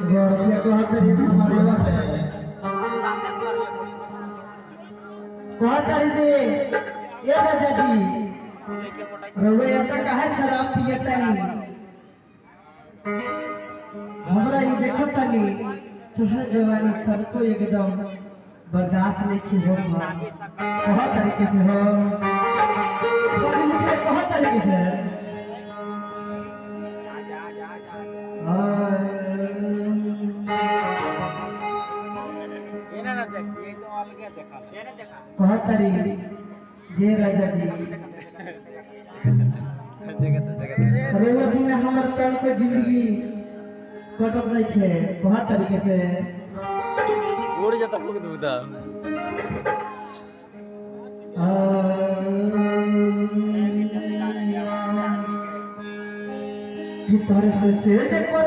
ये कहतरी हमारे बात कहतरी जी ये राजा जी रवे ऐसा काहे शराब पियता नहीं हमरा ये देखता नहीं चुषे जवानी पर को एकदम बर्दाश्त नहीं की हो बहुत तरीके से हो तो लिखे बहुत तरीके से बहुत तारी ये राजा जी अरे वो बिना हमारे तन को जिंदगी कटक नहीं थे बहुत तरीके से उड़ जाता फूक दूधा तोरे से